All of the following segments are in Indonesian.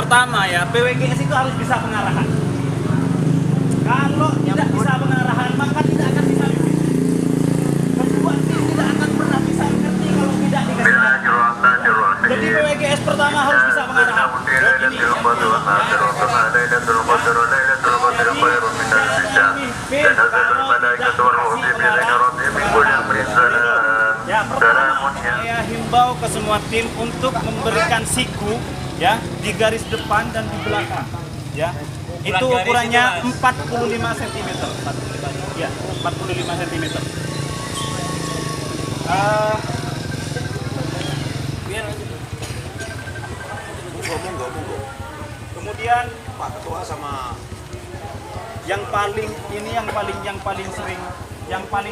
Pertama ya, PWGS itu harus bisa pengarahan. Kalau tidak bisa pengarahan, maka tidak akan bisa bimbing. Kedua, tim tidak akan pernah bisa mengerti kalau tidak dikasih arahan. Jadi PWGS pertama harus bisa pengarahan. Ini ya, pertama saya himbau ke semua tim untuk memberikan siku ya di garis depan dan di belakang ya. Itu ukurannya 45 cm. Ya, 45 cm. Kemudian Pak Ketua sama yang paling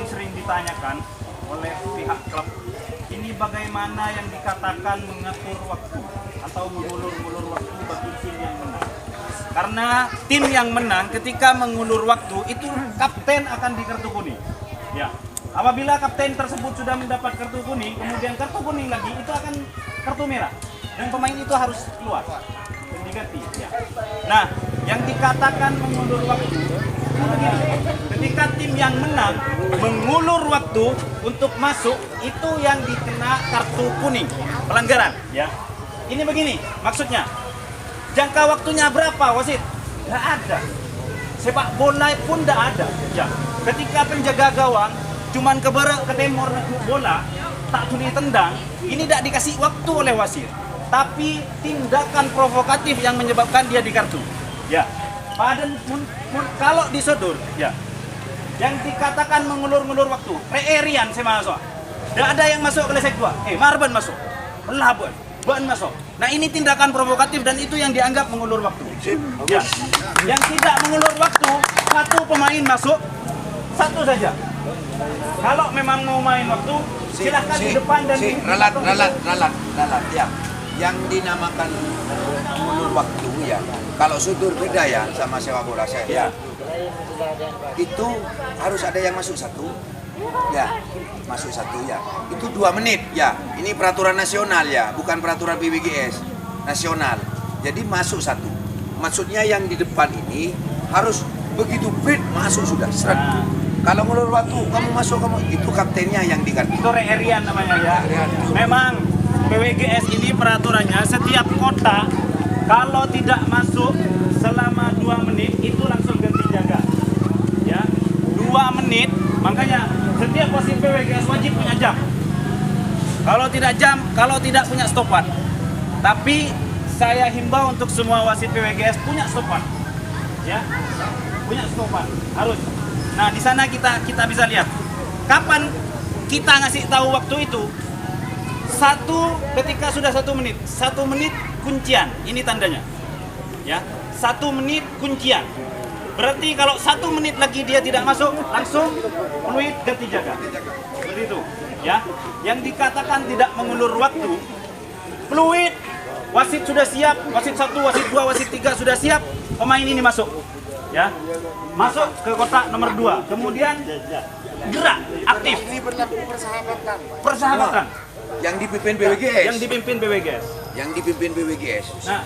sering ditanyakan oleh pihak klub ini bagaimana yang dikatakan mengatur waktu atau mengulur-ulur waktu bagi tim yang menang. Karena tim yang menang ketika mengulur waktu itu kapten akan di kartu kuning. Ya. Apabila kapten tersebut sudah mendapat kartu kuning, kemudian kartu kuning lagi itu akan kartu merah. Dan pemain itu harus keluar. Diganti, ya. Nah, yang dikatakan mengulur waktu itu begini. Ketika tim yang menang mengulur waktu untuk masuk itu yang dikena kartu kuning, pelanggaran, ya. Ini begini, maksudnya jangka waktunya berapa wasit? Nggak ada. Sepak bola pun nggak ada. Ya. Ketika penjaga gawang cuman ke timur bola tak tuli tendang, ini tidak dikasih waktu oleh wasit. Tapi tindakan provokatif yang menyebabkan dia di kartu. Ya. Padahal kalau disodor, ya. Yang dikatakan mengulur-ulur waktu, reerian saya masuk. Tidak ada yang masuk ke lesek 2. Marban masuk. Pelabuhan. Ban masuk. Nah, ini tindakan provokatif dan itu yang dianggap mengulur waktu. Ya. Yang tidak mengulur waktu, satu pemain masuk, satu saja. Kalau memang mau main waktu, silahkan di depan dan di ralat ya. Yang dinamakan mengulur waktu ya. Kalau sudur beda ya sama sepak bola saya. Ya. Itu harus ada yang masuk satu. Ya, masuk satu ya. Itu 2 menit ya. Ini peraturan nasional ya, bukan peraturan PWGS nasional. Jadi masuk satu. Maksudnya yang di depan ini harus begitu beat masuk sudah seret. Kalau ngulur waktu kamu masuk itu kaptennya yang diganti. Itu reerian namanya ya. Memang PWGS ini peraturannya setiap kota kalau tidak masuk selama 2 menit itu langsung ganti jaga. Ya. 2 menit, makanya setiap wasit PWGS wajib punya jam. Kalau tidak punya stopan. Tapi saya himbau untuk semua wasit PWGS punya stopan. Ya. Punya stopan, harus. Nah, di sana kita bisa lihat kapan kita ngasih tahu waktu itu. Ketika sudah 1 menit, 1 menit kuncian, ini tandanya, ya, 1 menit kuncian. Berarti kalau 1 menit lagi dia tidak masuk, langsung fluid ganti jaga. Seperti itu, ya. Yang dikatakan tidak mengulur waktu, fluid, wasit sudah siap, wasit 1, wasit 2, wasit 3 sudah siap, pemain ini masuk, ya, masuk ke kotak nomor 2, kemudian gerak, aktif. Ini berlaku Persahabatan. Yang dipimpin PWGS. Yang dipimpin PWGS. Yang dipimpin PWGS. Nah,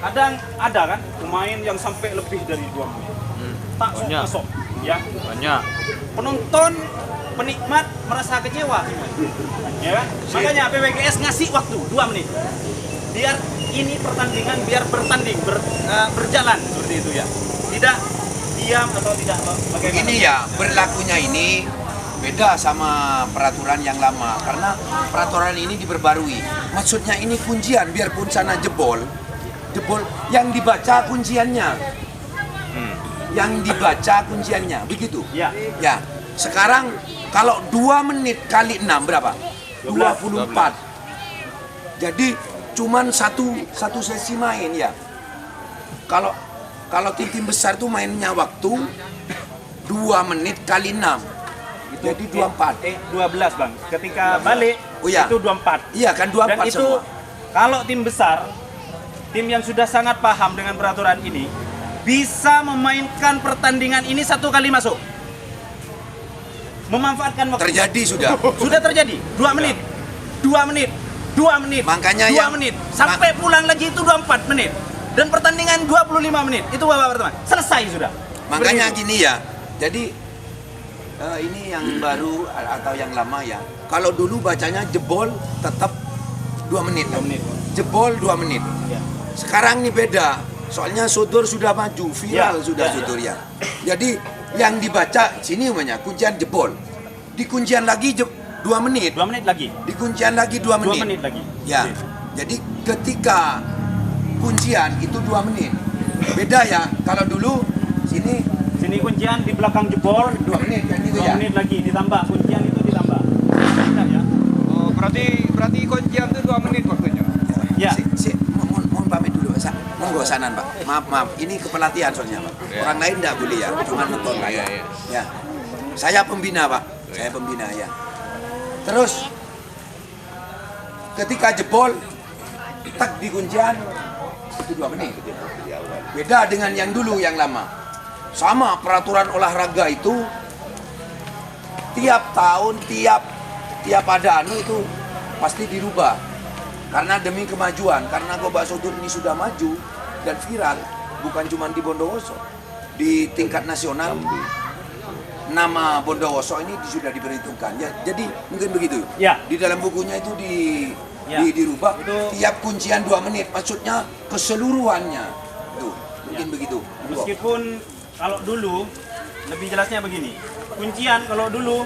kadang ada kan pemain yang sampai lebih dari 2 menit. Tak masuk, ya. Banyak. Penonton, penikmat merasa kecewa, ya kan? Makanya PWGS ngasih waktu 2 menit. Biar ini pertandingan berjalan seperti itu ya. Tidak diam atau tidak bagaimana. Begini ya, berlakunya ini beda sama peraturan yang lama karena peraturan ini diperbarui. Maksudnya ini kuncian biarpun sana jebol yang dibaca kunciannya. Yang dibaca kunciannya begitu. Ya. Ya. Sekarang kalau 2 menit kali 6 berapa? 24. Jadi cuman satu sesi main ya. Kalau tim besar tuh mainnya waktu 2 menit kali 6. Jadi 24. 12 Bang. Ketika balik iya. itu 24. Iya kan 24 Dan itu semua. kalau tim besar, tim yang sudah sangat paham dengan peraturan ini bisa memainkan pertandingan ini 1 kali masuk. Memanfaatkan waktu. Terjadi sudah. Sudah terjadi. 2 menit. 2 menit. 2 menit. Makanya 2 menit. Sampai pulang lagi itu 24 menit. Dan pertandingan 25 menit. Itu Bapak teman. Selesai sudah. Makanya Seperti itu. gini ya. Jadi ini yang baru atau yang lama ya. Kalau dulu bacanya jebol tetap 2 menit. 2 menit. Jebol 2 menit. Ya. Sekarang ini beda. Soalnya Sodor sudah maju, viral Ya, sudah ya, Sodor ya. Jadi yang dibaca sini umumnya kuncian jebol. Di kuncian lagi 2 menit. 2 menit lagi. Di kuncian lagi 2 2 menit. menit lagi. Ya. Oke. Jadi ketika kuncian itu 2 menit. Beda ya. Kalau dulu sini Sini kuncian di belakang jebol 2 menit kan gitu 2 ya. menit lagi ditambah kuncian itu ditambah. Tidak ya? Oh, berarti kuncian itu 2 menit waktunya. Ya. Mohon pamit dulu, monggo sanan Pak. Maaf, ini kepelatihan soalnya Pak. Ya. Orang lain tidak boleh ya, cuma nonton lah ya. Iya. Ya, saya pembina Pak, saya pembina ya. Terus ketika jebol, tak di kuncian itu 2 menit. Beda dengan yang dulu yang lama. Sama peraturan olahraga itu tiap tahun tiap ada itu pasti dirubah. Karena demi kemajuan, karena Gobak Sodor ini sudah maju dan viral, bukan cuma di Bondowoso, di tingkat nasional, nama Bondowoso ini sudah diperhitungkan. Ya, jadi mungkin begitu. Ya. Di dalam bukunya itu Ya. dirubah. Itu- Tiap kuncian 2 menit, maksudnya keseluruhannya. Tuh, mungkin Ya. begitu. Meskipun kalau dulu lebih jelasnya begini. Kuncian kalau dulu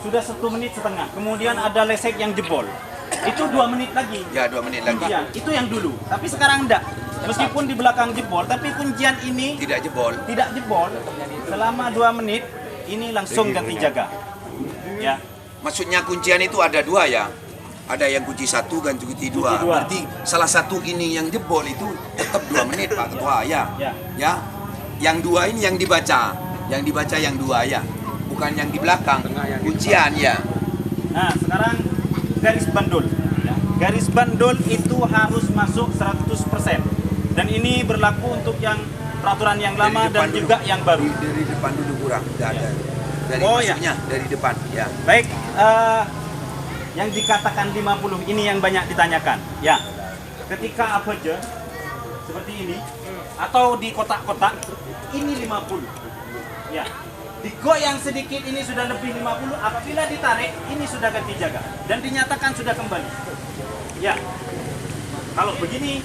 sudah 1,5 menit, kemudian ada lesek yang jebol. Itu 2 menit lagi. Ya, 2 menit lagi. Kuncian itu yang dulu. Tapi sekarang enggak. Meskipun di belakang jebol, tapi kuncian ini Tidak jebol. tidak jebol selama 2 menit ini langsung ganti jaga. Ya. Maksudnya kuncian itu ada 2 ya. Ada yang kunci 1 dan kunci 2. Kunci 2. Berarti salah satu ini yang jebol itu tetap 2 menit Pak Ketua ya. Ya. Ya. Yang 2 ini yang dibaca. Yang dibaca yang 2 ya. Bukan yang di belakang. Kuncian ya. Nah, sekarang garis bandul. Ya. Garis bandul itu harus masuk 100%. Dan ini berlaku untuk yang peraturan yang lama Dari dan depan dulu. juga yang baru. Dari depan dulu kurang. Tidak ada. Dari Oh, ya. masuknya dari depan ya. Baik, yang dikatakan 50 ini yang banyak ditanyakan. Ya, ketika aperture seperti ini atau di kotak-kotak ini 50. Ya, digoyang sedikit ini sudah lebih 50. Apabila ditarik ini sudah ganti jaga dan dinyatakan sudah kembali. Ya, kalau begini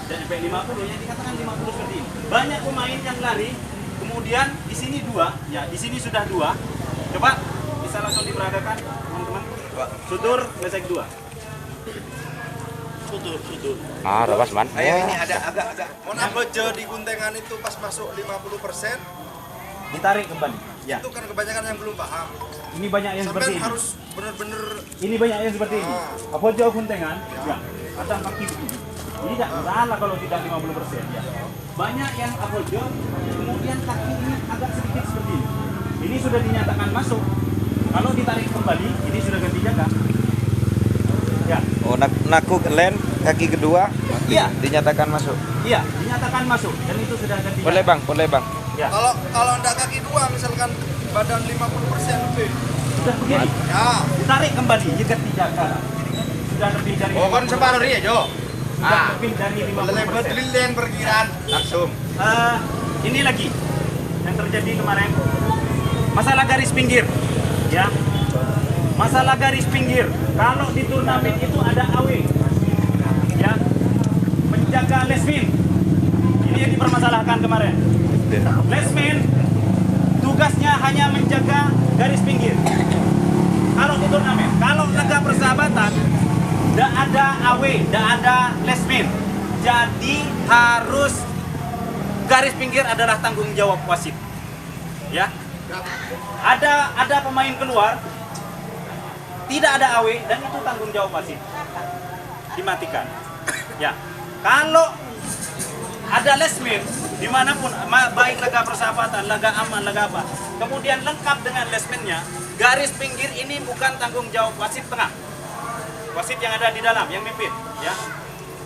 dan sampai 50 yang dikatakan 50 seperti ini. Banyak pemain yang lari, kemudian di sini 2, ya di sini sudah 2. Coba bisa langsung diperagakan teman-teman. Sudur lesek 2. Sudur. Ah, lepas man. Saya ini ada agak-agak. Mau aperture di guntengan itu pas masuk 50%, Ditarik kembali. Ya, itu kan kebanyakan yang belum paham. ini banyak yang seperti Sampai ini. harus benar-benar Ini banyak yang seperti ini. Apa jauh kuntengan? Ya. Ada kaki begini. Ini tidak masalah kalau tidak 50%. Ya. Banyak yang apa jauh, kemudian kaki ini agak sedikit seperti ini. Ini sudah dinyatakan masuk. Kalau ditarik kembali, ini sudah ganti jaga. Ya, Oh, nakuk len kaki kedua Iya. dinyatakan masuk. iya, dinyatakan masuk dan itu sudah ganti jaga. Boleh bang. Ya, kalau enggak kaki dua misalkan badan 50% lebih. sudah begini. Ya, Ditarik kembali, ganti jaga. Sudah lebih dari. Oh, kan separuh dia, Jo. Sudah lebih dari 50%. Lilin perkiraan Langsung. Ini lagi yang terjadi kemarin, masalah garis pinggir, ya. Masalah garis pinggir. Kalau di turnamen itu ada AW, ya, menjaga lesmin. Ini yang dipermasalahkan kemarin. Lesmin tugasnya hanya menjaga garis pinggir. Kalau di turnamen, kalau laga persahabatan, tidak ada AW, tidak ada lesmin. Jadi harus garis pinggir adalah tanggung jawab wasit. Ya. Ada pemain keluar, tidak ada AW dan itu tanggung jawab wasit. Dimatikan. Ya. Kalau ada lesmin dimanapun, baik laga persahabatan, laga aman, laga apa, kemudian lengkap dengan lesminnya, garis pinggir ini bukan tanggung jawab wasit tengah. Wasit yang ada di dalam, yang mimpin, ya.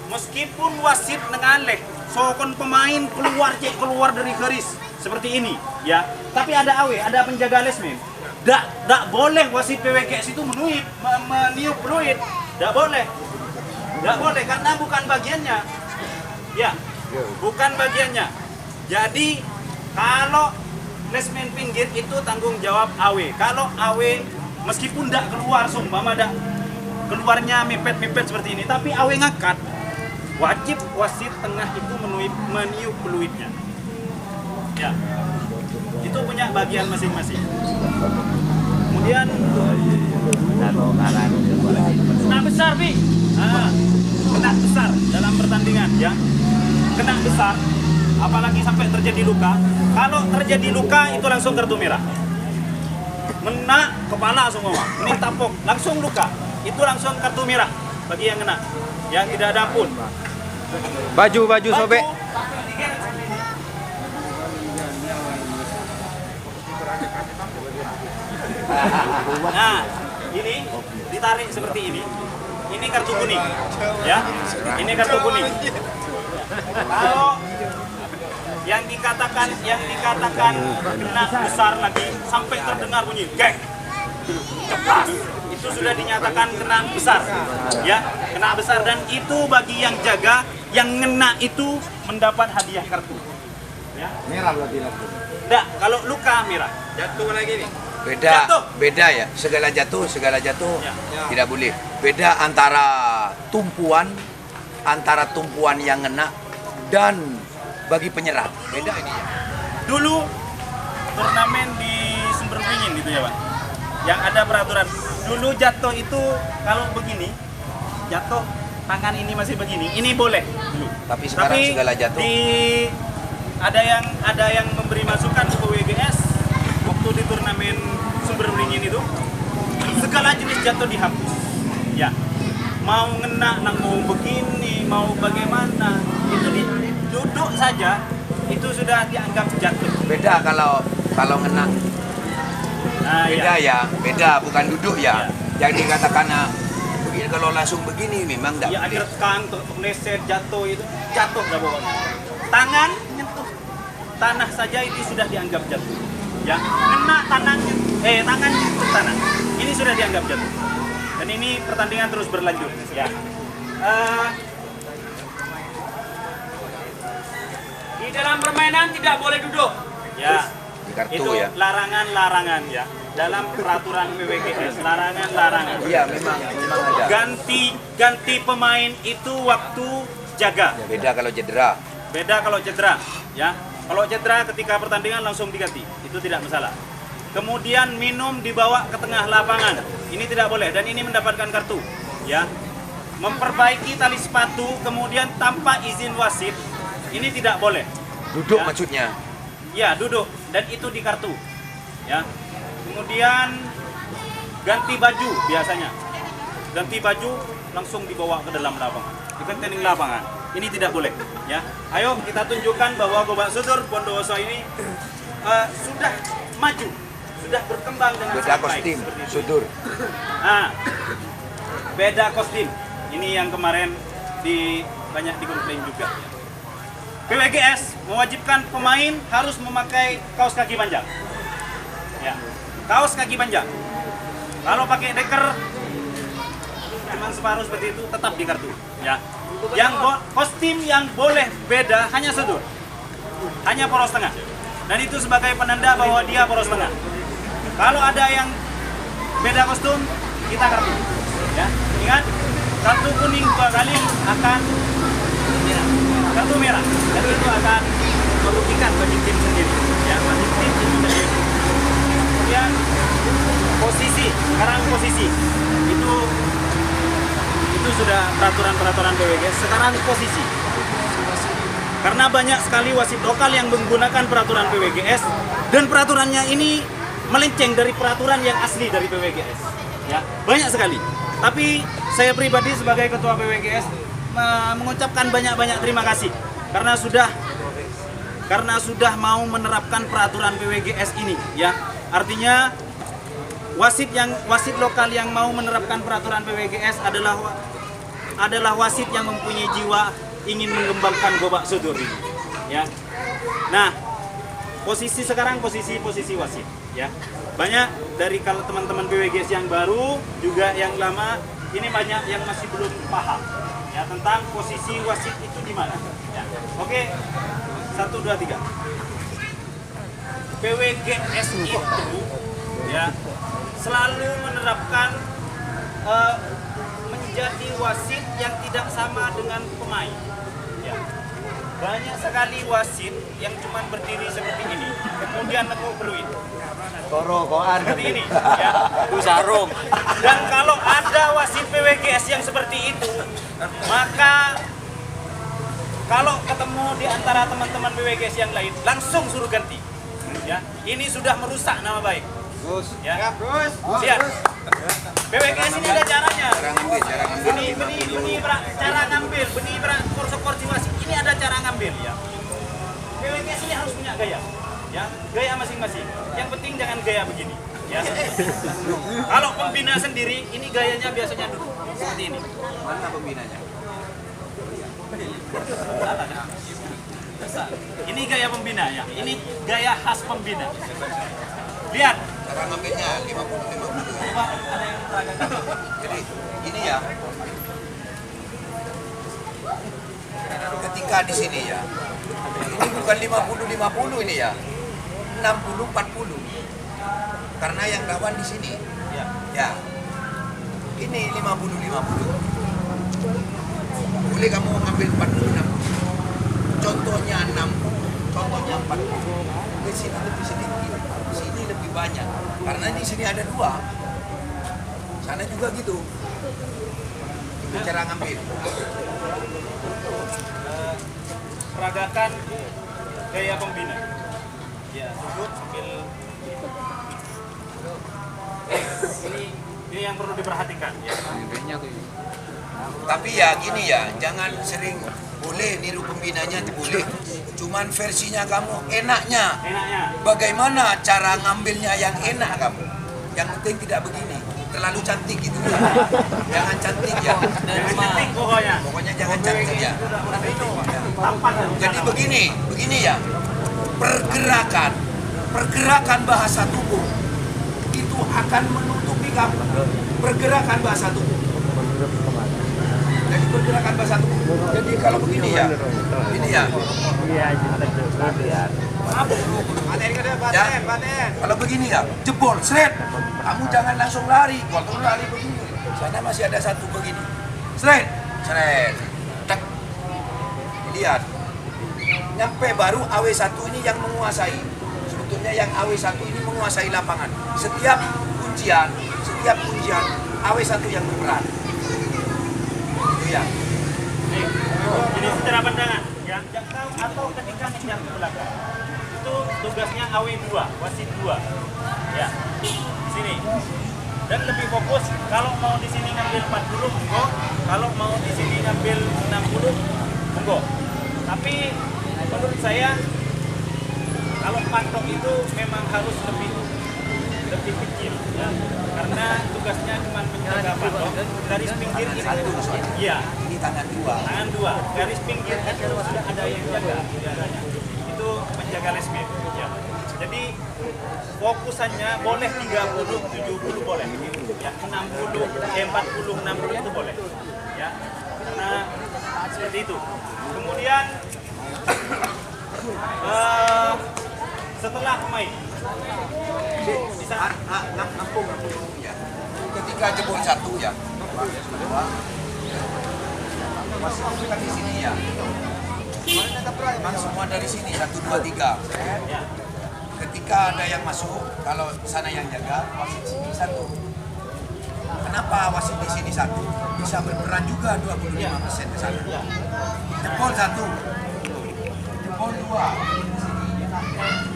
Meskipun wasit nengaleh, sokon pemain keluar dari garis seperti ini, ya. Tapi ada AW, ada penjaga lesmin. Tidak boleh wasit PWGS itu meniup peluit. Tidak boleh. Tidak boleh karena bukan bagiannya. Ya, bukan bagiannya. Jadi kalau placement pinggir itu tanggung jawab AW. Kalau AW meskipun tidak keluar sumpah ada keluarnya mepet-mepet seperti ini, tapi AW ngangkat, wajib wasit tengah itu meniup peluitnya. Ya, itu punya bagian masing-masing. Kemudian kena besar, Bi. Kena besar dalam pertandingan, ya. Kena besar, apalagi sampai terjadi luka. Kalau terjadi luka itu langsung kartu merah. Mena kepala semua, ini tapok, langsung luka. Itu langsung kartu merah bagi yang kena. Yang tidak ada ampun. Baju sobek. Nah, ini ditarik seperti ini. Ini kartu kuning, ya. Ini kartu kuning. Kalau yang dikatakan kena besar lagi sampai terdengar bunyi geng, cepat, itu sudah dinyatakan kena besar, ya, kena besar, dan itu bagi yang jaga, yang ngena itu mendapat hadiah kartu. Ya. Merah berarti langsung. Enggak, kalau luka merah. Jatuh lagi nih. Beda ya, segala jatuh Ya. tidak boleh. Beda antara tumpuan yang ngena dan bagi penyerang. Beda ini ya. Dulu turnamen di Sumber Beringin gitu ya, Pak. Yang ada peraturan. Dulu jatuh itu kalau begini, jatuh tangan ini masih begini, ini boleh dulu. Tapi sekarang segala jatuh. Ada yang memberi masukan ke WGS waktu di turnamen Sumber Beringin itu, segala jenis jatuh dihapus. Ya. Mau ngena, mau begini, mau bagaimana, itu duduk saja itu sudah dianggap jatuh. Beda kalau ngena. Nah, Beda ya, beda bukan duduk ya. Ya. Yang dikatakan begini, kalau langsung begini memang enggak. Ya, ada rekang, terleset, jatuh itu jatuh dah pokoknya. Tangan nyentuh tanah saja itu sudah dianggap jatuh. Ya, kena tangan nyentuh tanah. Ini sudah dianggap jatuh. Dan ini pertandingan terus berlanjut. Ya. Di dalam permainan tidak boleh duduk. Ya. Di kartu itu ya. larangan ya. Dalam peraturan PWGS larangan. Iya, memang ada. Ganti pemain itu waktu jaga. Beda kalau cedera. Beda kalau cedera, ya. Kalau cedera ketika pertandingan langsung diganti, itu tidak masalah. Kemudian minum dibawa ke tengah lapangan, ini tidak boleh dan ini mendapatkan kartu, ya. Memperbaiki tali sepatu kemudian tanpa izin wasit, ini tidak boleh. Duduk Ya. maksudnya. Ya, duduk dan itu di kartu, ya. Kemudian ganti baju biasanya, ganti baju langsung dibawa ke dalam lapangan, di ketening lapangan. Ini tidak boleh, ya. Ayo kita tunjukkan bahwa Gobak Sudur Bondowoso ini sudah maju, sudah berkembang dengan Beda sangat baik, kostum, seperti itu. sudur. Nah, beda kostum. Ini yang kemarin banyak dikomplain juga. Ya. PWGS mewajibkan pemain harus memakai kaos kaki panjang. Ya, kaos kaki panjang. Kalau pakai deker cuma separuh seperti itu tetap di kartu. Ya. Yang kostum yang boleh beda hanya sudur, hanya poros tengah. Dan itu sebagai penanda bahwa dia poros tengah. Kalau ada yang beda kostum, kita kartu. Ya, ingat kartu kuning 2 kali akan kartu merah, dan itu akan merugikan bagi tim sendiri. Ya, bagi tim itu sendiri. Kemudian posisi, sekarang posisi itu sudah peraturan PWGS. Sekarang posisi. Karena banyak sekali wasit lokal yang menggunakan peraturan PWGS dan peraturannya ini melenceng dari peraturan yang asli dari PWGS. Ya, banyak sekali. Tapi saya pribadi sebagai ketua PWGS mengucapkan banyak-banyak terima kasih karena sudah mau menerapkan peraturan PWGS ini, ya. Artinya wasit lokal yang mau menerapkan peraturan PWGS adalah wasit yang mempunyai jiwa ingin mengembangkan Gobak Sudur ini, ya. Nah, posisi sekarang posisi wasit ya. Banyak dari kalau teman-teman BWGS yang baru juga yang lama ini banyak yang masih belum paham ya tentang posisi wasit itu di mana. Ya. Oke. 1 2 3. BWGS itu ya selalu menerapkan menjadi wasit yang tidak sama dengan pemain. Ya. Banyak sekali wasit yang cuma berdiri seperti ini, kemudian nekuk beruit. Seperti ini, ya. Sarung. Dan kalau ada wasit PWGS yang seperti itu, maka kalau ketemu di antara teman-teman PWGS yang lain, langsung suruh ganti. Ya, ini sudah merusak nama baik. Ya, siap. PWGS ini ada caranya. Cara ngambil, kursi wasit ini ada cara ngambil ya. PWGS ini harus punya gaya, ya, gaya masing-masing. Yang penting jangan gaya begini. Ya. Kalau pembina sendiri, ini gayanya biasanya duduk seperti ini. Mana pembinanya? Ini gaya pembina ya. Ini gaya khas pembina. Lihat. Cara ngambilnya 50-50. Coba ada yang terangkan. Jadi ini ya. Ketika di sini ya. Ini bukan 50-50 ini ya. 60-40. Karena yang lawan di sini. Ya. Ya. Ini 50-50. Boleh kamu ngambil 40-60. Contohnya 60, contohnya 40. Di sini lebih sedikit, di sini lebih banyak. Karena di sini ada 2. Sana juga gitu. Itu cara ngambil. Peragakan gaya pembina. Ya, duduk sambil ini yang perlu diperhatikan ya. Tapi ya gini ya, jangan sering boleh niru pembinanya itu boleh. Cuman versinya kamu enaknya. Enaknya. Bagaimana cara ngambilnya yang enak kamu? Yang penting tidak begini, terlalu cantik gitu. Jangan cantik ya. Jangan cantik pokoknya. Pokoknya jangan cantik ya. Tampan dan Jadi begini ya. Pergerakan bahasa tubuh itu akan menutupi kamu. Pergerakan bahasa tubuh. Jadi pergerakan bahasa tubuh. Jadi kalau begini ya, ini ya. Kalau begini ya, jebol, seret. Kamu jangan langsung lari. Kalau lari begini, sana masih ada satu begini. Seret, seret. Cek. Lihat. Nyampe baru AW1 ini yang menguasai. Sebetulnya yang AW1 ini menguasai lapangan. Setiap ujian AW1 yang berperan. Itu ya. Ini secara pandangan ya. Atau ketika menjam ke belakang. Itu tugasnya AW2, wasit 2. Ya. Di sini. Dan lebih fokus kalau mau di sini ngambil 40 monggo, kalau mau di sini ngambil 60 monggo. Tapi menurut saya kalau patok itu memang harus lebih kecil ya. Karena tugasnya cuma menjaga patok, garis pinggir ini iya, Ini tangan 2. tangan 2, garis pinggir itu sudah ada yang jaga udaranya. Itu menjaga lesmit ya. Jadi fokusannya boleh 30, 70 boleh ya, 60, 40, 60 itu boleh ya. Karena seperti itu. Kemudian setelah pemain bisa Nampung ya. Ketika jebol 1 ya. Masih kan di sini ya. Memang semua dari sini 1 2 3. ya. Ketika ada yang masuk, kalau sana yang jaga, wasit sini 1. Kenapa wasit di sini 1? Bisa berperan juga 25% ke sana. Jebol 1. Jebol 2.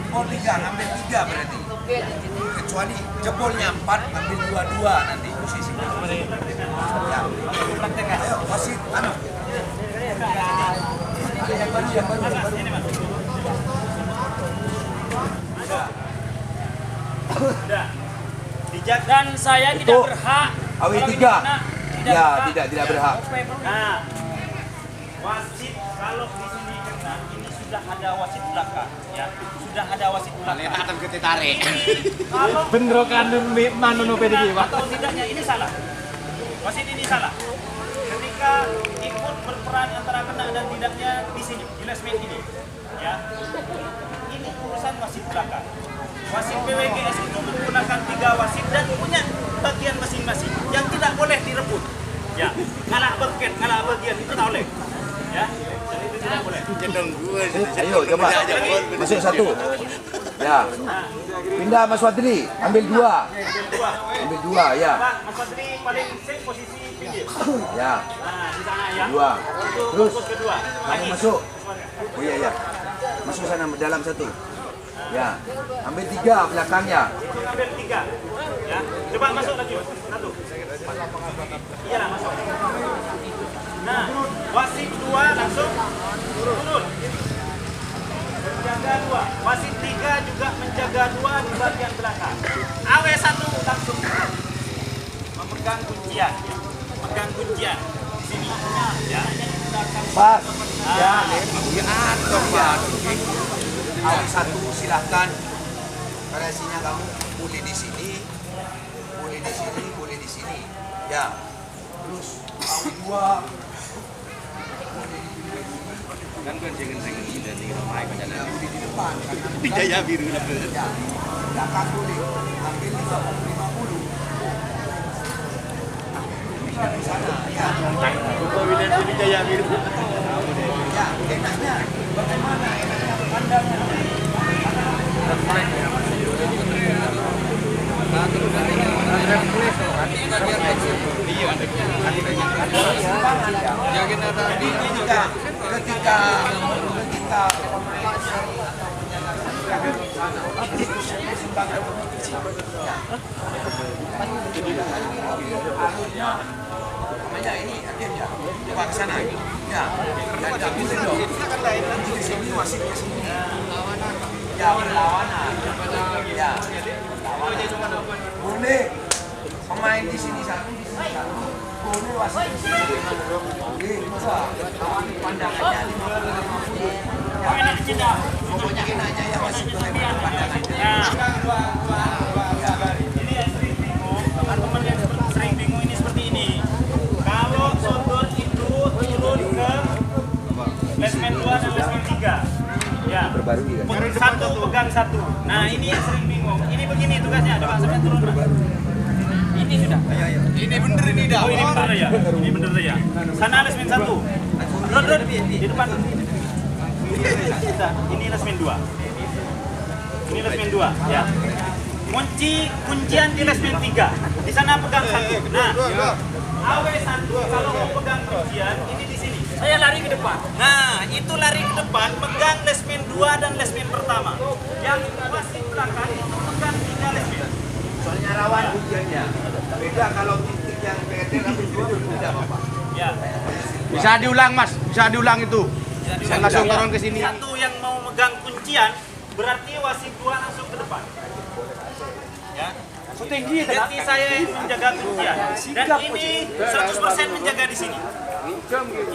Jebol 3, ngambil 3 berarti. Kecuali jebolnya 4, ngambil 2-2 nanti posisinya. Ya. Ayo, wasit, anu. Yang baru. Ini Mas. Sudah. Dan saya tidak berhak. AW3. Ya, tidak berhak. Nah, wasit kalau di sini kena, ini sudah ada wasit belakang, ya. Sudah ada wasit belakang. Akan kita tarik. Kalau Bentrokan mana no PDG, Pak? atau tidaknya ini salah. Wasit ini salah. Ketika ikut berperan antara kena dan tidaknya di sini, di lesmen ini, ya. Ini urusan wasit belakang. Wasit PWGS itu menggunakan 3 wasit dan punya bagian masing-masing yang tidak boleh direbut. Ya, ngalah bagian itu tak boleh. Ya, dan itu tidak boleh. Ayo coba masuk satu. Ya. Pindah Mas Wadri, ambil 2. Ambil 2 ya. Pak, Mas Patri paling safe posisi pinggir. Ya. Nah, di sana ya. 2. Untuk Terus fokus kedua. kamu masuk. Oh iya ya. Masuk sana dalam 1. Ya. Ambil 3 belakangnya. Itu ambil 3. Ya. Coba masuk lagi, Mas. 1. Iya, masuk. Nah, wasit 2 langsung turun. Menjaga 2. Wasit 3 juga menjaga 2 di bagian belakang. AW1 langsung memegang kuncian. Memegang kuncian. Di sini. Ya. Pas. Ya. Awi 1 silahkan. Variasinya kamu boleh di sini, boleh di sini, boleh di sini. Ya. Terus awi 2 Kan jangan tidak nih ramai pada di depan. di Jaya Biru lah. Ya. Belakang boleh. Ambil 50. Di sana. Ya. Di Jaya Biru. Ya. Enaknya. Bagaimana enaknya pandangan? Ketika namanya ini akhirnya coba ke sana ya tidak bisa dong nanti di sini wasit ke sini ya berlawanan ya berlawanan boleh pemain di sini 1 di sini 1 boleh wasit di sini boleh bisa pandangannya 50-50 ya pokoknya enaknya ya wasit boleh pandangannya Ini yang sering bingung, teman-teman yang sering bingung ini seperti ini. Kalau sodor itu turun ke lesmen 2 dan lesmen 3. Ya. Satu pegang 1. Nah, ini yang sering bingung. Ini begini tugasnya, coba sampai turun. Ini sudah. Ini bener ini dah. Oh, ini bener ya. Ini bener ya. Sana lesmen 1. Rod di depan. Ini lesmen 2. Ini lesmen 2 ya. Kuncian di lesmen 3. Di sana pegang 1. Nah, AW1 kalau mau pegang kuncian ini di sini. Saya lari ke depan. Nah, itu lari ke depan pegang lesmen 2 dan lesmen pertama. Yang wasit belakang itu pegang 3 lesmen. soalnya rawan hujannya beda kalau titik yang PRT ambil 2 tidak apa-apa Ya. Bisa diulang, Mas. Bisa diulang itu. Saya langsung turun ke sini. Satu yang mau megang kuncian berarti wasit 2 langsung ke depan. Ya. Jadi saya yang menjaga kuncian dan ini 100% menjaga di sini.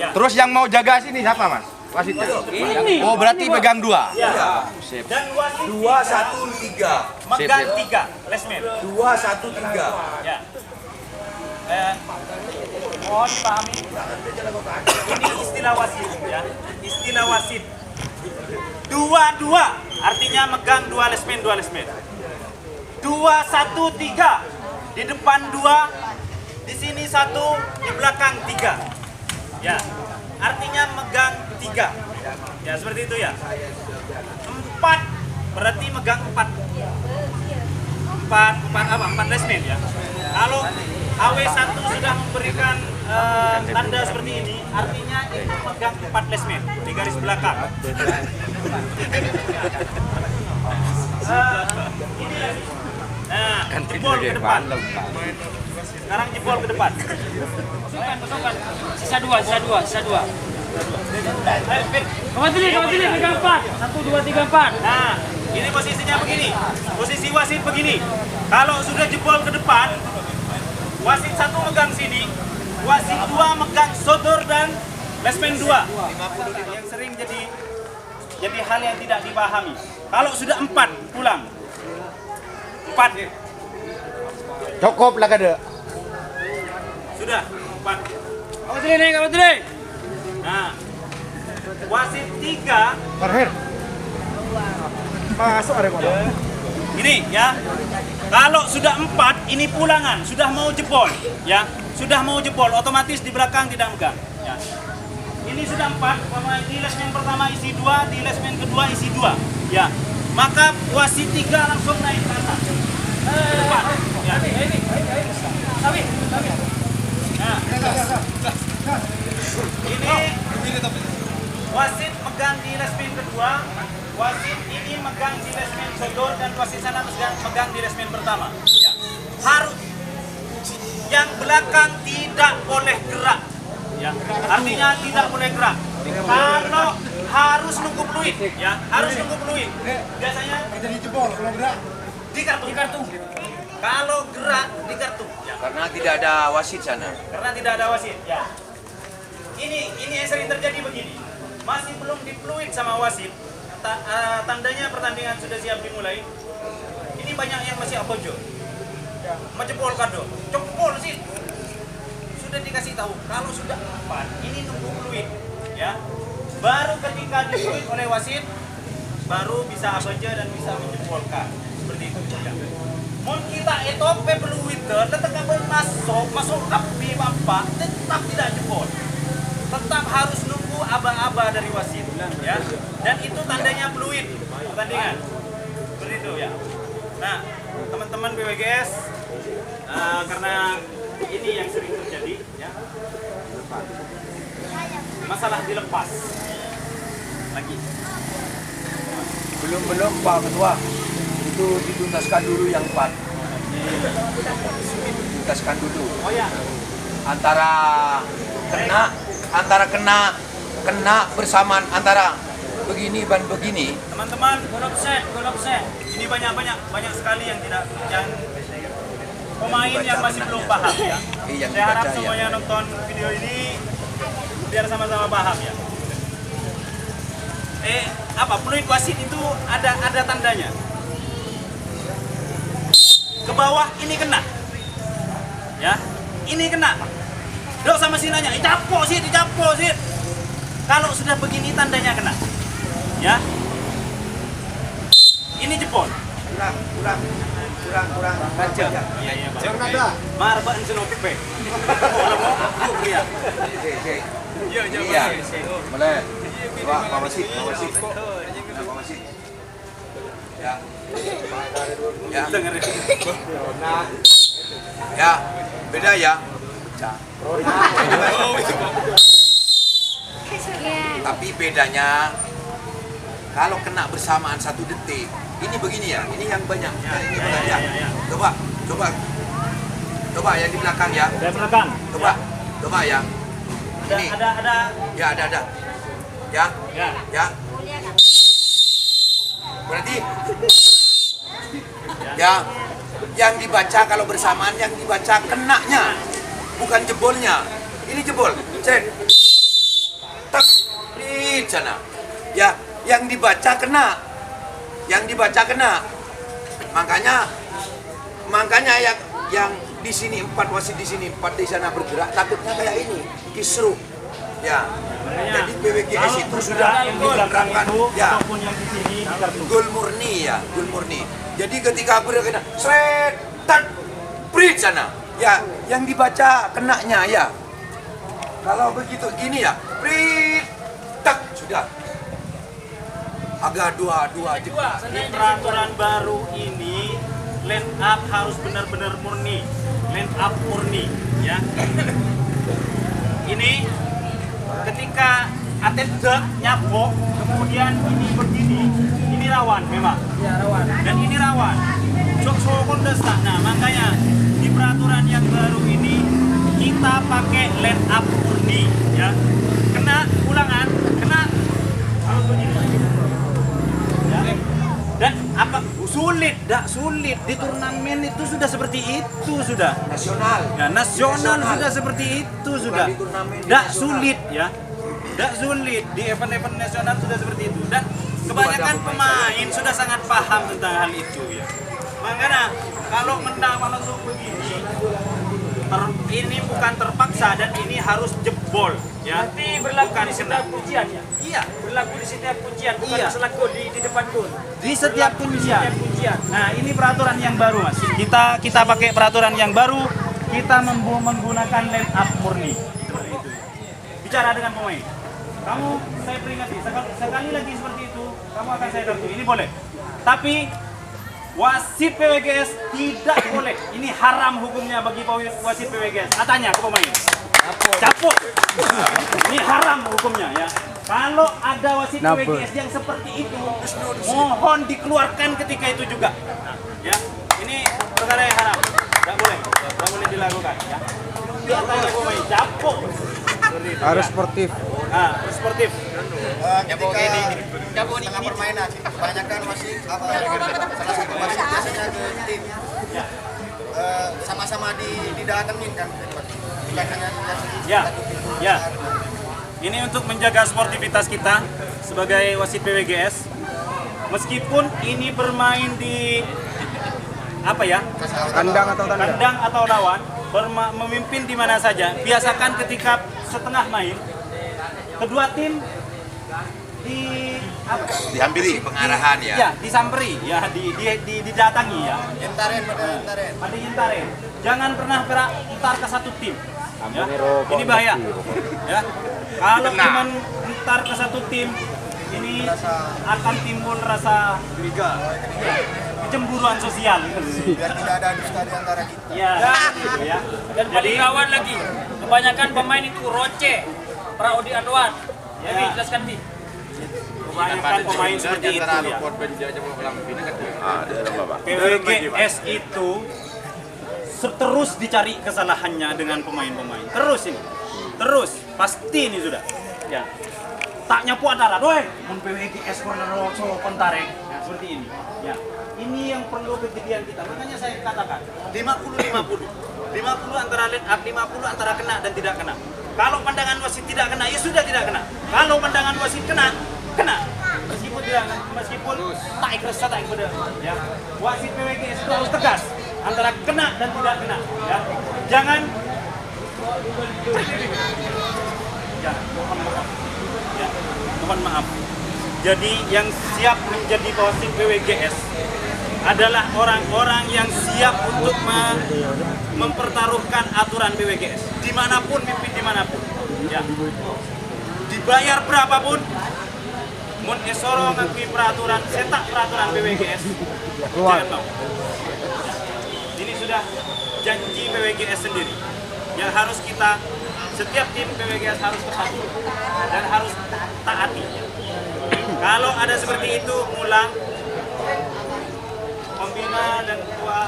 Ya. Terus yang mau jaga sini siapa, Mas? Wasitnya. Oh, berarti pegang 2. Ya. Dan wasit 2, 1, 3 megang 3 lesmen. 2, 1, 3 Ya. Mohon pahami. Ini istilah wasit ya. Istilah wasit. 2-2 artinya megang 2 lesmen, 2 lesmen. 2-1-3 di depan 2, di sini 1, di belakang 3. Ya. Artinya megang 3. Ya, seperti itu ya. 4 berarti megang 4. 4 lesmen ya. Kalau AW1 sudah memberikan tanda seperti ini, artinya itu megang 4 lesmen di garis belakang. Ini lagi. Nah, jempol ke depan. Sekarang jempol ke depan. Masukkan. Sisa dua. Kawatili, pegang 4. 1, 2, 3, 4. Nah, ini posisinya begini. Posisi wasit begini. Kalau sudah jempol ke depan, wasit 1 megang sini, wasit 2 megang sodor dan lesmen 2. Yang sering jadi jadi hal yang tidak dipahami. Kalau sudah 4 pulang. 4 Cukup lah kada. sudah 4. Kamu tulis nih, kamu tulis. Nah, wasit 3 Terakhir. Masuk ada kok. ini ya. Kalau sudah 4 ini pulangan, sudah mau jebol ya. Sudah mau jebol, otomatis di belakang tidak megang ya. Ini sudah 4, di lesmen pertama isi 2, di lesmen kedua isi 2 ya. Maka wasit 3 langsung naik ke atas. Ke depan ya. Nah, ini wasit megang di lesmen kedua, wasit ini megang di lesmen sodor, dan wasit sana megang di lesmen pertama. Ya. Harus yang belakang tidak boleh gerak. Ya. Artinya tidak boleh gerak. Kalau harus nunggu peluit, ya harus nunggu peluit. Biasanya Jadi jebol kalau gerak. di kartu. Kalau gerak di kartu. Ya. Karena tidak ada wasit sana. Karena tidak ada wasit ya. Ini yang sering terjadi begini, masih belum dipluit sama wasit, tandanya pertandingan sudah siap dimulai. Ini banyak yang masih abojo, menjebol kado, jebol sih. Sudah dikasih tahu kalau sudah 4 ini nunggu fluid ya. Baru ketika dipluit oleh wasit baru bisa abojo dan bisa menjebolkan seperti itu ya. Mun kita itu fluid tetap masuk ke bapak tetap tidak jebol. Tetap harus nunggu aba-aba dari wasit ya. Dan itu tandanya fluid pertandingan. Seperti itu ya. Nah, teman-teman BWGS karena ini yang sering terjadi ya. Masalah dilepas. Lagi. Belum Pak Ketua. Itu dituntaskan dulu yang 4. Dituntaskan dulu. Oh ya. Antara kena bersamaan antara begini dan begini. Teman-teman, Gol offset. ini banyak sekali yang pemain yang masih belum paham ya. Yang Saya harap dibaca, ya. semuanya nonton video ini biar sama-sama paham ya. Fluid wasit itu ada tandanya. Ke bawah ini kena. Ya. Ini kena. Dok sama si nanya, dicapo sih. Kalau sudah begini tandanya kena. Ya. Ini jebol. Kurang. Baca. Iya, Pak. Jangan ada. Marbaan senope. Iya. Iya. Boleh. Pak Wasit. Ya. Dengerin. Ya, beda ya. Tapi bedanya kalau kena bersamaan 1 detik, ini begini ya, ini yang banyak. Ini banyak. Coba yang di belakang ya. Dari belakang. Coba ya. Ini. Ada. Ya ada. Ya. Ya. Berarti ya, yang dibaca kalau bersamaan yang dibaca kenanya, bukan jebolnya. Ini jebol, cek, tak, di sana. Ya, yang dibaca kena, Makanya yang di sini 4 wasit di sini 4 di sana bergerak, takutnya kayak ini, kisruh. Ya. Jadi BWGS itu sudah yang di belakang menerapkan itu ya. ataupun yang di sini di kartu. Gol murni. Jadi ketika aku udah kena sret, tak, bridge sana. Ya, yang dibaca kenanya ya. Kalau begitu gini ya, bridge, tak, sudah. Agak dua jebak. Di peraturan baru ini line up harus benar-benar murni. Line up murni ya. Ini ketika atlet nyapok kemudian ini begini, ini rawan memang. Ya, rawan. Dan ini rawan. Nah, makanya di peraturan yang baru ini kita pakai line up murni ya. Kena ulangan, kena harus begini. Ya. Dan apa sulit di turnamen itu sudah seperti itu sudah. Nasional. Ya, nasional sudah seperti itu sudah. Di turnamen Tidak nasional. sulit ya. Tidak sulit di event-event nasional sudah seperti itu. Dan kebanyakan pemain sudah sangat paham tentang hal itu ya. Makanya kalau menang langsung begini, ini bukan terpaksa dan ini harus jebol ya. Tapi berlaku Bukan di setiap senang. ujian ya. Iya, Berlaku di setiap ujian, bukan Iya. masalah gol di depan gol. di setiap ujian. Setiap ujian. Nah, ini peraturan yang baru, Mas. Kita pakai peraturan yang baru, kita menggunakan line up murni. Seperti itu. Bicara dengan pemain. Kamu saya peringati, sekali lagi seperti itu, kamu akan saya kartu. Ini boleh. Tapi wasit PWGS tidak boleh. Ini haram hukumnya bagi wasit PWGS. Katanya ke pemain. Capuk. Ini haram hukumnya ya. Kalau ada wasit PWGS yang seperti itu, mohon dikeluarkan ketika itu juga. Ya, ini perkara yang haram. Tidak boleh dilakukan. Ya. Katanya ke pemain. Capuk. Harus sportif. Nah, harus sportif. Ketika tengah permainan, kebanyakan masih salah satu wasit biasanya ke tim. Sama-sama didatengin kan, bukan hanya Ya, ya. Ini untuk menjaga sportivitas kita sebagai wasit PWGS. Meskipun ini bermain di apa ya? Kandang atau tandang? Kandang atau lawan, memimpin di mana saja. Biasakan ketika setengah main, kedua tim Dihampiri pengarahan ya. Ya, disamperi, ya, didatangi ya. Yentaren. Pada yentaren. Jangan pernah entar ke satu tim. Ya. Ini bahaya. Ya. Kalau cuma entar ke satu tim, ini akan timbul rasa kecemburuan sosial. Biar tidak ada dusta di antara kita. Ya, gitu ya. Dan paling kawan lagi, kebanyakan pemain itu roce, praodi aduan. Ya. Jadi jelaskan nih. Kebanyakan pemain seperti itu ya. PWGS itu terus dicari kesalahannya dengan pemain-pemain. Terus ini. Terus pasti ini sudah. Ya. Tak nyapu antara doe mun PWGS corner so kontarek. Nah, seperti ini. Ya. Ini yang perlu kejadian kita. Makanya saya katakan 50-50. 50 antara line up, 50 antara kena dan tidak kena. Kalau pandangan wasit tidak kena, ya sudah tidak kena. Kalau pandangan wasit kena, kena. Meskipun tak ikresa tak ikresa ya. Wasit PWGS itu harus tegas antara kena dan tidak kena ya. Jangan mohon maaf. Ya, mohon maaf. Jadi yang siap menjadi wasit PWGS adalah orang-orang yang siap untuk mempertaruhkan aturan PWGS dimanapun, mimpin dimanapun ya. Dibayar berapapun, mun esoro ngakui peraturan, setak peraturan PWGS, jangan mau. Ini sudah janji PWGS sendiri yang harus kita, setiap tim PWGS harus kepatuh dan harus taati. Kalau ada seperti itu ngulang, pembina dan ketua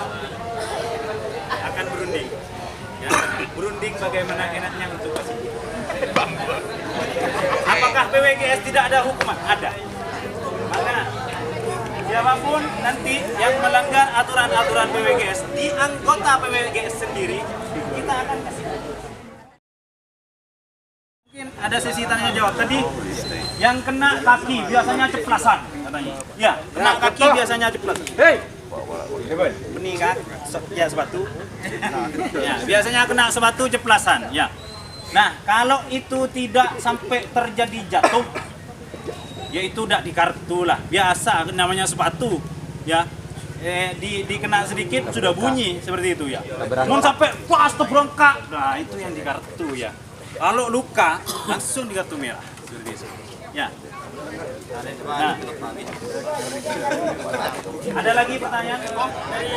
akan berunding. Ya, berunding bagaimana enaknya untuk wasit. Apakah PWGS tidak ada hukuman? Ada. Maka siapapun nanti yang melanggar aturan-aturan PWGS di anggota PWGS sendiri, kita akan kasih. Mungkin ada sesi tanya jawab tadi. Yang kena kaki biasanya ceplasan katanya. Ya, kena kaki biasanya ceplasan. Hei. Benih kan? Ya sepatu. Ya, biasanya kena sepatu ceplasan. Ya. Nah, kalau itu tidak sampai terjadi jatuh, yaitu tidak di kartu lah. Biasa namanya sepatu, ya. Dikena sedikit sudah bunyi seperti itu ya. Mau sampai pas terberongkak, nah itu yang di kartu ya. Kalau luka langsung di kartu merah seperti itu. Ya. Nah, ada lagi pertanyaan? Oh, Dari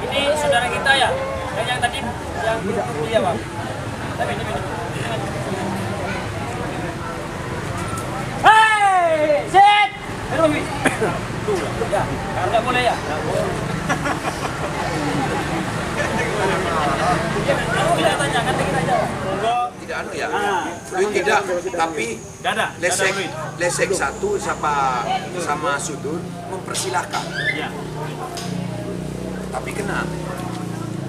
ini saudara kita ya, dan yang tadi yang iya bang. Tapi ini. Hei, set. Aduh, ya, nggak boleh ya. Kamu tidak tanya, kan kita jawab. Tidak anu ya. Tidak, tapi Dada lesek satu sama sudut mempersilahkan. Ya. Tapi kena.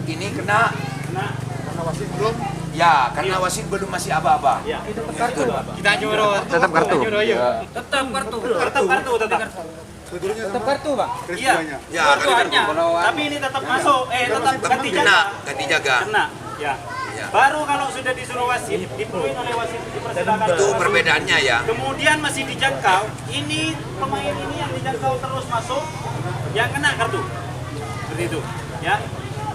Ini kena Nah, Ya, karena wasit belum masih aba-aba. Ya. Kita nyuruh. Tetap kartu. Tetap kartu. Kartu tetap. Tetap kartu, Bang. Iya. Ya, Kartu hanya. Tapi ini tetap masuk, tetap ganti jaga. ganti jaga. Kena. Ya. Ya. Baru kalau sudah disuruh wasit, dipenuhi oleh wasit di persidangan. Itu perbedaannya ya. Kemudian masih dijangkau, ini pemain ini yang dijangkau terus masuk, yang kena kartu. Seperti itu, ya.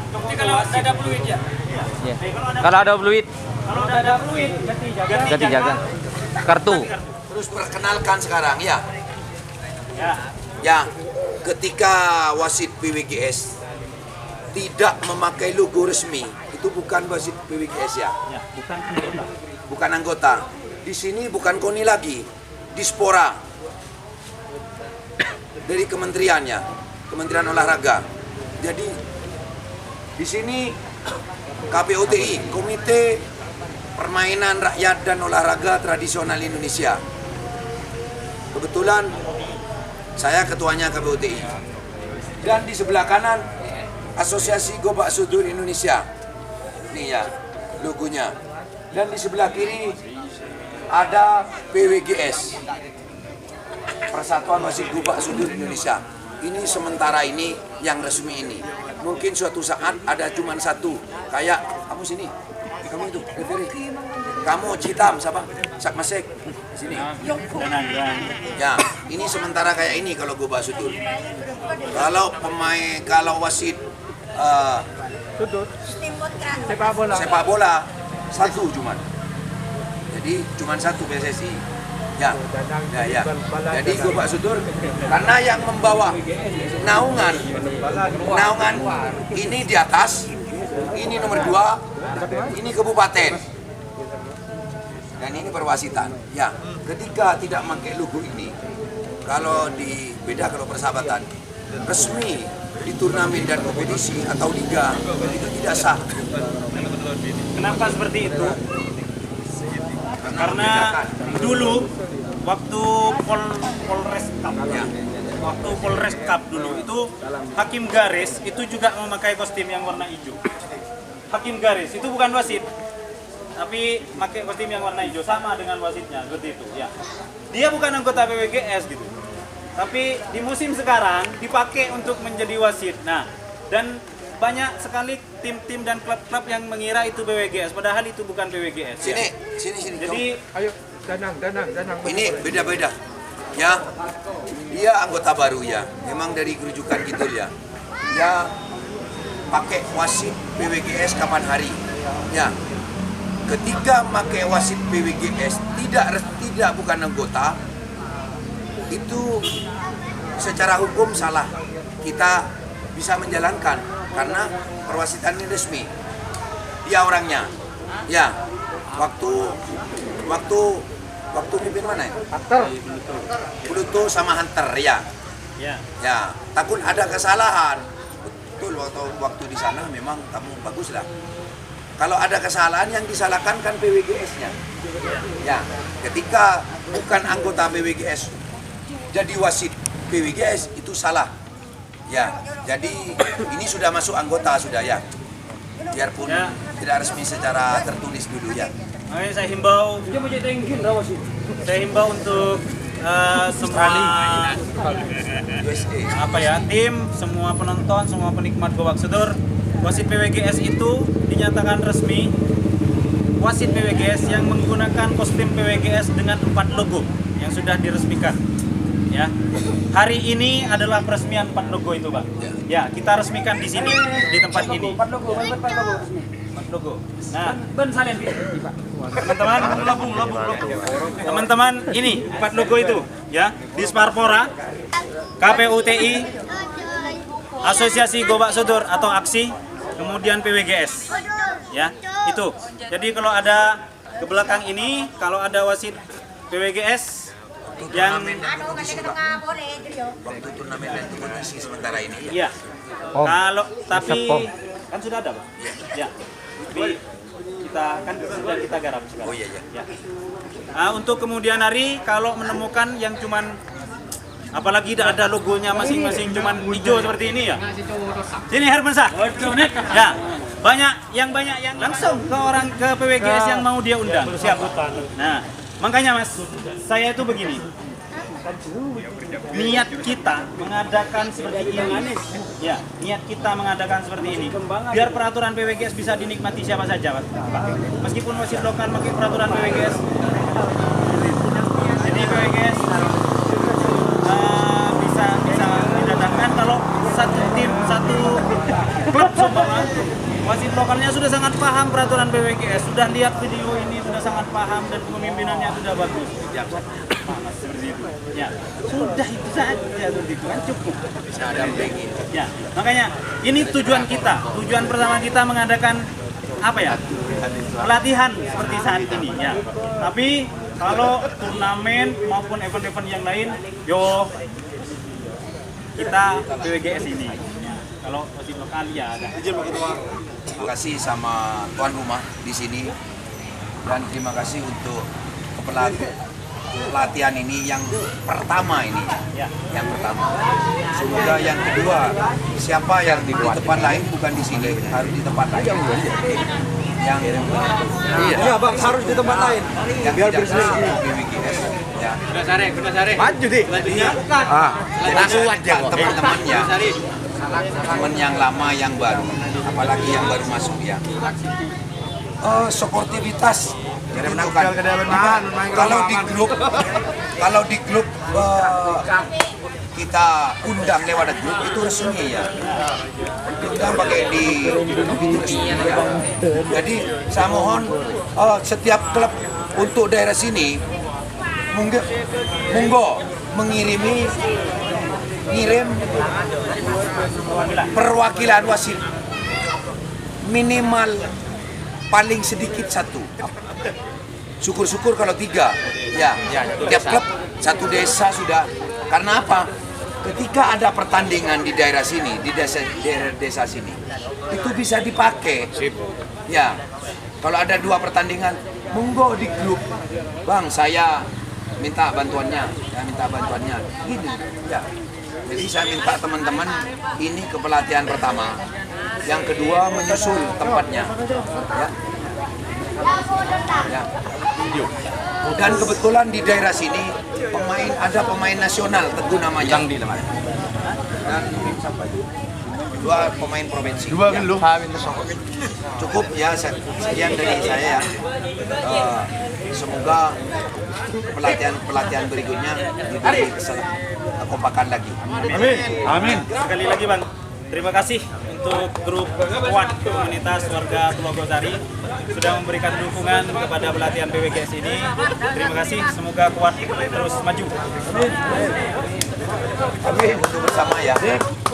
Jadi kalau ada fluid ya. Iya. Kalau ada fluid, Kalau ada fluid, ganti jaga. Kartu. Terus perkenalkan sekarang ya. Ya. Ya, ketika wasit PWGS tidak memakai logo resmi, itu bukan wasit PWGS ya. Ya, bukan anggota. Bukan anggota. Di sini bukan KONI lagi, Dispora. Dari kementeriannya, Kementerian Olahraga. Jadi di sini KPOTI, Komite Permainan Rakyat dan Olahraga Tradisional Indonesia. Kebetulan saya ketuanya KPOTI. Dan di sebelah kanan Asosiasi Gobak Sudur Indonesia. Nih ya, logonya. Dan di sebelah kiri ada PWGS, Persatuan Wasit Gobak Sudur Indonesia. Ini sementara ini yang resmi ini. Mungkin suatu saat ada cuma satu. Kayak kamu sini, kamu itu, referee. Kamu Citam, siapa? Sak Masek, sini. Ya, ini sementara kayak ini kalau Gobak Sudur. Kalau pemain, kalau wasit sepak bola satu cuman. Jadi cuman satu PSSI. Ya. Jadi Gobak Sudur karena yang membawa naungan ini di atas, ini nomor 2, ini kabupaten. Dan ini perwasitan. Ya, ketika tidak pakai logo ini, kalau di beda kalau persahabatan resmi di turnamen dan kompetisi atau liga itu tidak sah. Kenapa seperti itu? Karena dulu waktu Polres Cup, waktu Polres Cup dulu itu hakim garis itu juga memakai kostum yang warna hijau. Hakim garis itu bukan wasit, tapi pakai kostum yang warna hijau sama dengan wasitnya seperti itu. Ya, dia bukan anggota PWGS gitu. Tapi di musim sekarang dipakai untuk menjadi wasit. Nah, dan banyak sekali tim-tim dan klub-klub yang mengira itu PWGS, padahal itu bukan PWGS. Sini. Jadi, Ayo, danang. Ini beda-beda. Ya, dia anggota baru ya. Memang dari kerujukan gitu ya. Dia pakai wasit PWGS kapan hari. Ya, ketika pakai wasit PWGS tidak bukan anggota, itu secara hukum salah. Kita bisa menjalankan karena perwasitan ini resmi. Dia orangnya. Ya, waktu pimpin mana ya? Pluto sama Hunter ya. Ya, takut ada kesalahan. Betul waktu di sana memang kamu bagus lah. Kalau ada kesalahan yang disalahkan kan PWGS-nya. Ya, ketika bukan anggota PWGS jadi wasit PWGS itu salah. Ya, jadi ini sudah masuk anggota sudah ya. Biarpun tidak resmi secara tertulis dulu ya. Oke, saya himbau untuk semua tim, semua penonton, semua penikmat Gobak Sudur, wasit PWGS itu dinyatakan resmi wasit PWGS yang menggunakan kostum PWGS dengan 4 logo yang sudah diresmikan. Ya, hari ini adalah peresmian 4 logo itu, Bang. Ya, kita resmikan di sini di tempat ini. 4 logo. Nah, teman-teman, ini 4 logo itu, ya. Disparpora, KPUTI, Asosiasi Gobak Sudur atau AKSI, kemudian PWGS. Ya, itu. Jadi kalau ada ke belakang ini, kalau ada wasit PWGS yang waktu turnamen dan kompetisi sementara ini ya. Iya. Kalau tapi kan sudah ada, Pak. Ya. Tapi kita kan sudah kita garap sekarang. Oh iya. Ya. Nah, untuk kemudian hari kalau menemukan yang cuman apalagi tidak ada logonya masing-masing cuman hijau seperti ini ya. Sini Hermansyah. Ya. banyak yang langsung ke orang ke PWGS yang mau dia undang. Siap. Nah, makanya Mas, saya itu begini. Niat kita mengadakan seperti ini, ya, niat kita mengadakan seperti ini, biar peraturan PWGS bisa dinikmati siapa saja, Pak. Meskipun wasit lokal pakai peraturan PWGS, jadi PWGS bisa didatangkan kalau satu tim, satu klub seumpama wasit lokalnya sudah sangat paham peraturan PWGS, sudah lihat video ini, sudah sangat paham dan kepemimpinannya sudah bagus. Seperti itu. Ya, sudah itu saja, itu kan cukup. Bisa dampingin. Ya, makanya ini tujuan kita. Tujuan pertama kita mengadakan apa ya? Pelatihan seperti saat ini. Ya. Tapi kalau turnamen maupun event-event yang lain, yo kita PWGS ini. Ya. Kalau wasit lokal ya ada. Terima kasih sama tuan rumah di sini dan terima kasih untuk pelatihan ini yang pertama ini, yang pertama. Semoga yang kedua, siapa yang di tempat lain bukan di sini, harus di tempat lain. Yang Iya bang, harus di tempat lain. yang Biar tidak bersih. masuk BWGS, ya. Kuda sare. Maju deh. Langsung aja Teman-teman ya, teman yang lama, yang baru, apalagi yang baru masuk ya. Sportivitas itu kan. Kalau di grup kita undang lewat grup itu resmi ya. Kita pakai di itu resmi ya. Jadi saya mohon setiap klub untuk daerah sini monggo ngirim perwakilan wasit minimal paling sedikit satu. Syukur-syukur kalau 3 ya, tiap klub satu desa sudah. Karena apa? Ketika ada pertandingan di daerah sini, di desa sini, itu bisa dipakai. Ya, kalau ada 2 pertandingan, monggo di grup, bang saya minta bantuannya, gini. Ya. Jadi saya minta teman-teman ini ke pelatihan pertama, yang kedua menyusul tempatnya. Ya. Ya. Dan kebetulan di daerah sini ada pemain nasional Teguh namanya. Dan 2 pemain provinsi. Ya. Cukup ya, sekian dari saya ya. Semoga pelatihan berikutnya diberi kekompakan lagi. Amin. Sekali lagi Bang, terima kasih untuk grup Kuat Komunitas Warga Tumogosari sudah memberikan dukungan kepada pelatihan PWGS ini. Terima kasih, semoga Kuat terus maju. Amin. Untuk bersama ya.